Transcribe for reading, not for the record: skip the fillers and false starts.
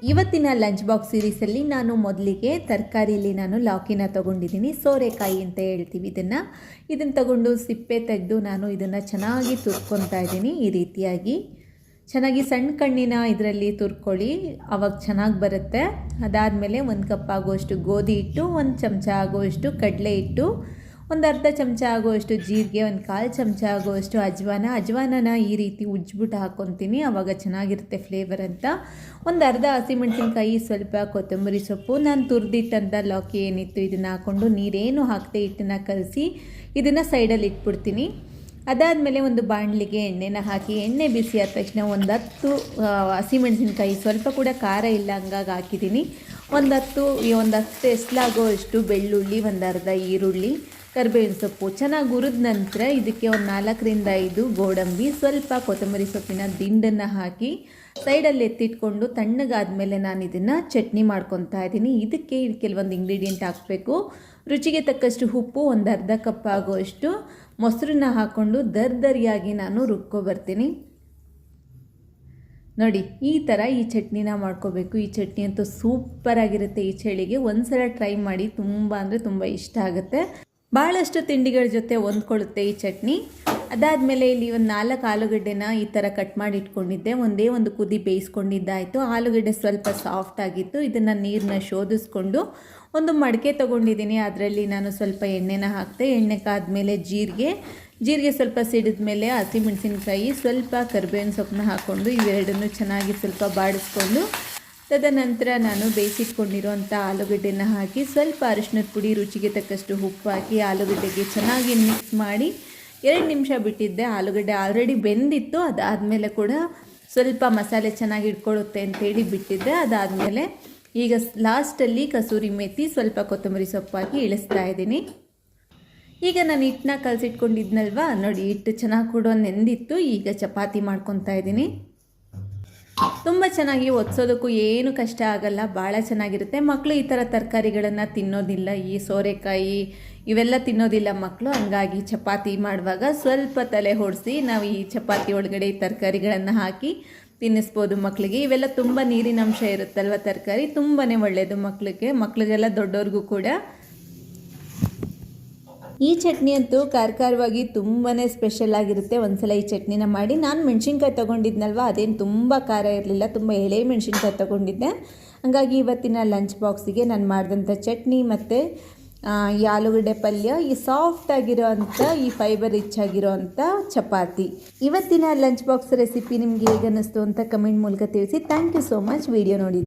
ಇವತ್ತಿನ lunch box ಸೀರೀಸಲ್ಲಿ ನಾನು ಮೊದಲಿಗೆ ತರಕಾರಿಯಲ್ಲಿ ನಾನು ಲೌಕಿನ ತೊಗೊಂಡಿದ್ದೀನಿ. ಸೋರೆಕಾಯಿ ಅಂತ ಹೇಳ್ತೀವಿ ಇದನ್ನು ತಗೊಂಡು ಸಿಪ್ಪೆ ತೆಗೆದು ನಾನು ಇದನ್ನು ಚೆನ್ನಾಗಿ ತುರ್ಕೊತಾ ಇದ್ದೀನಿ. ಈ ರೀತಿಯಾಗಿ ಚೆನ್ನಾಗಿ ಸಣ್ಣ ಕಣ್ಣಿನ ಇದರಲ್ಲಿ ತುರ್ಕೊಳ್ಳಿ, ಆವಾಗ ಚೆನ್ನಾಗಿ ಬರುತ್ತೆ. ಅದಾದಮೇಲೆ 1 ಕಪ್ ಆಗುವಷ್ಟು ಗೋಧಿ ಹಿಟ್ಟು, 1 ಚಮಚ ಆಗುವಷ್ಟು ಕಡಲೆ ಹಿಟ್ಟು, ಒಂದು ಅರ್ಧ ಚಮಚ ಆಗುವಷ್ಟು ಜೀರಿಗೆ, 1/4 ಚಮಚ ಆಗುವಷ್ಟು ಅಜ್ವಾನನ ಈ ರೀತಿ ಉಜ್ಜಿಬಿಟ್ಟು ಹಾಕ್ಕೊತೀನಿ, ಆವಾಗ ಚೆನ್ನಾಗಿರುತ್ತೆ ಫ್ಲೇವರ್ ಅಂತ. ಒಂದು ಅರ್ಧ ಹಸಿಮೆಣಸಿನ್ಕಾಯಿ, ಸ್ವಲ್ಪ ಕೊತ್ತಂಬರಿ ಸೊಪ್ಪು, ನಾನು ತುರಿದಿಟ್ಟಂಥ ಲೌಕಿ ಏನಿತ್ತು ಇದನ್ನು ಹಾಕ್ಕೊಂಡು ನೀರೇನು ಹಾಕದೆ ಹಿಟ್ಟನ್ನು ಕಲಸಿ ಇದನ್ನು ಸೈಡಲ್ಲಿ ಇಟ್ಬಿಡ್ತೀನಿ. ಅದಾದಮೇಲೆ ಒಂದು ಬಾಣಲಿಗೆ ಎಣ್ಣೆನ ಹಾಕಿ, ಎಣ್ಣೆ ಬಿಸಿ ಆದ ತಕ್ಷಣ 10 ಹಸಿಮೆಣಸಿನ್ಕಾಯಿ, ಸ್ವಲ್ಪ ಕೂಡ ಖಾರ ಇಲ್ಲ ಹಂಗಾಗಿ ಹಾಕಿದ್ದೀನಿ. 10 ಎಸ್ಲಾಗುವಷ್ಟು ಬೆಳ್ಳುಳ್ಳಿ, ಒಂದು ಅರ್ಧ ಈರುಳ್ಳಿ, ಕರಿಬೇವಿನ ಸೊಪ್ಪು ಚೆನ್ನಾಗಿ ಹುರಿದ ನಂತರ ಇದಕ್ಕೆ 4 ರಿಂದ 5 ಗೋಡಂಬಿ, ಸ್ವಲ್ಪ ಕೊತ್ತಂಬರಿ ಸೊಪ್ಪಿನ ದಿಂಡನ್ನು ಹಾಕಿ ಸೈಡಲ್ಲಿ ಎತ್ತಿಟ್ಕೊಂಡು ತಣ್ಣಗಾದ್ಮೇಲೆ ನಾನು ಇದನ್ನು ಚಟ್ನಿ ಮಾಡ್ಕೊತಾ ಇದ್ದೀನಿ. ಇದಕ್ಕೆ ಕೆಲವೊಂದು ಇಂಗ್ರೀಡಿಯೆಂಟ್ ಹಾಕಬೇಕು. ರುಚಿಗೆ ತಕ್ಕಷ್ಟು ಉಪ್ಪು, ಒಂದು ಅರ್ಧ ಕಪ್ ಆಗುವಷ್ಟು ಮೊಸರನ್ನ ಹಾಕ್ಕೊಂಡು ದರ್ದರಿಯಾಗಿ ನಾನು ರುಬ್ಕೊಬರ್ತೀನಿ. ನೋಡಿ, ಈ ಥರ ಈ ಚಟ್ನಿನ ಮಾಡ್ಕೋಬೇಕು. ಈ ಚಟ್ನಿ ಅಂತೂ ಸೂಪರಾಗಿರುತ್ತೆ. ಈ ಚಳಿಗೆ ಒಂದ್ಸಲ ಟ್ರೈ ಮಾಡಿ, ತುಂಬ ಅಂದರೆ ತುಂಬ ಇಷ್ಟ ಆಗುತ್ತೆ. ಭಾಳಷ್ಟು ತಿಂಡಿಗಳ ಜೊತೆ ಹೊಂದ್ಕೊಳ್ಳುತ್ತೆ ಈ ಚಟ್ನಿ. ಅದಾದಮೇಲೆ ಇಲ್ಲಿ ಒಂದು 4 ಆಲೂಗಡ್ಡೆನ ಈ ಥರ ಕಟ್ ಮಾಡಿ ಇಟ್ಕೊಂಡಿದ್ದೆ. ಒಂದೇ ಒಂದು ಕುದಿ ಬೇಯಿಸ್ಕೊಂಡಿದ್ದಾಯಿತು. ಆಲೂಗಡ್ಡೆ ಸ್ವಲ್ಪ ಸಾಫ್ಟ್ ಆಗಿತ್ತು. ಇದನ್ನು ನೀರನ್ನ ಶೋಧಿಸ್ಕೊಂಡು ಒಂದು ಮಡಕೆ ತೊಗೊಂಡಿದ್ದೀನಿ. ಅದರಲ್ಲಿ ನಾನು ಸ್ವಲ್ಪ ಎಣ್ಣೆನ ಹಾಕಿದೆ. ಎಣ್ಣೆ ಕಾದ್ಮೇಲೆ ಜೀರಿಗೆ ಸ್ವಲ್ಪ ಸಿಡಿದ ಮೇಲೆ ಹಸಿಮೆಣಸಿನ್ಕಾಯಿ, ಸ್ವಲ್ಪ ಕರಿಬೇವಿನ ಸೊಪ್ಪನ್ನ ಹಾಕ್ಕೊಂಡು ಇವೆರಡನ್ನೂ ಚೆನ್ನಾಗಿ ಸ್ವಲ್ಪ ಬಾಡಿಸ್ಕೊಂಡು ತದನಂತರ ನಾನು ಬೇಯಿಸಿಟ್ಕೊಂಡಿರೋಂಥ ಆಲೂಗಡ್ಡೆನ ಹಾಕಿ ಸ್ವಲ್ಪ ಅರಿಶಿನದ ಪುಡಿ, ರುಚಿಗೆ ತಕ್ಕಷ್ಟು ಉಪ್ಪು ಹಾಕಿ ಆಲೂಗಡ್ಡೆಗೆ ಚೆನ್ನಾಗಿ ಮಿಕ್ಸ್ ಮಾಡಿ 2 ನಿಮಿಷ ಬಿಟ್ಟಿದ್ದೆ. ಆಲೂಗಡ್ಡೆ ಆಲ್ರೆಡಿ ಬೆಂದಿತ್ತು. ಅದಾದಮೇಲೆ ಕೂಡ ಸ್ವಲ್ಪ ಮಸಾಲೆ ಚೆನ್ನಾಗಿ ಇಟ್ಕೊಳ್ಳುತ್ತೆ ಅಂತೇಳಿ ಬಿಟ್ಟಿದ್ದೆ. ಅದಾದಮೇಲೆ ಈಗ ಲಾಸ್ಟಲ್ಲಿ ಕಸೂರಿ ಮೇಥಿ, ಸ್ವಲ್ಪ ಕೊತ್ತಂಬರಿ ಸೊಪ್ಪು ಹಾಕಿ ಇಳಿಸ್ತಾ ಇದ್ದೀನಿ. ಈಗ ನಾನು ಹಿಟ್ಟನ್ನ ಕಲಸಿಟ್ಕೊಂಡಿದ್ನಲ್ವ, ನೋಡಿ ಹಿಟ್ಟು ಚೆನ್ನಾಗಿ ಕೂಡ ನೆಂದಿತ್ತು. ಈಗ ಚಪಾತಿ ಮಾಡ್ಕೊತಾ ಇದ್ದೀನಿ. ತುಂಬ ಚೆನ್ನಾಗಿ ಒತ್ಸೋದಕ್ಕೂ ಏನು ಕಷ್ಟ ಆಗಲ್ಲ, ಭಾಳ ಚೆನ್ನಾಗಿರುತ್ತೆ. ಮಕ್ಕಳು ಈ ಥರ ತರಕಾರಿಗಳನ್ನು ತಿನ್ನೋದಿಲ್ಲ, ಈ ಸೋರೆಕಾಯಿ ಇವೆಲ್ಲ ತಿನ್ನೋದಿಲ್ಲ ಮಕ್ಕಳು. ಹಂಗಾಗಿ ಚಪಾತಿ ಮಾಡುವಾಗ ಸ್ವಲ್ಪ ತಲೆ ಹೊಡಿಸಿ ನಾವು ಈ ಚಪಾತಿ ಒಳಗಡೆ ಈ ತರಕಾರಿಗಳನ್ನು ಹಾಕಿ ತಿನ್ನಿಸ್ಬೋದು ಮಕ್ಕಳಿಗೆ. ಇವೆಲ್ಲ ತುಂಬ ನೀರಿನ ಅಂಶ ಇರುತ್ತಲ್ವ, ತರಕಾರಿ ತುಂಬಾ ಒಳ್ಳೆಯದು ಮಕ್ಕಳಿಗೆಲ್ಲ ದೊಡ್ಡವ್ರಿಗೂ ಕೂಡ. ಈ ಚಟ್ನಿ ಅಂತೂ ಖಾರವಾಗಿ ತುಂಬಾ ಸ್ಪೆಷಲ್ ಆಗಿರುತ್ತೆ. ಒಂದ್ಸಲ ಈ ಚಟ್ನಿನ ಮಾಡಿ. ನಾನು ಮೆಣಸಿನ್ಕಾಯಿ ತೊಗೊಂಡಿದ್ನಲ್ವ, ಅದೇನು ತುಂಬ ಖಾರ ಇರಲಿಲ್ಲ, ತುಂಬ ಎಳೆ ಮೆಣಸಿನ್ಕಾಯಿ ತೊಗೊಂಡಿದ್ದೆ. ಹಾಗಾಗಿ ಇವತ್ತಿನ ಲಂಚ್ ಬಾಕ್ಸಿಗೆ ನಾನು ಮಾಡಿದಂಥ ಚಟ್ನಿ ಮತ್ತು ಈ ಆಲೂಗಡ್ಡೆ ಪಲ್ಯ, ಈ ಸಾಫ್ಟ್ ಆಗಿರೋ ಅಂಥ, ಈ ಫೈಬರ್ ರಿಚ್ ಆಗಿರೋ ಅಂಥ ಚಪಾತಿ. ಇವತ್ತಿನ ಲಂಚ್ ಬಾಕ್ಸ್ ರೆಸಿಪಿ ನಿಮಗೆ ಹೇಗೆ ಅನ್ನಿಸ್ತು ಅಂತ ಕಮೆಂಟ್ ಮೂಲಕ ತಿಳಿಸಿ. Thank you so much video ನೋಡಿ.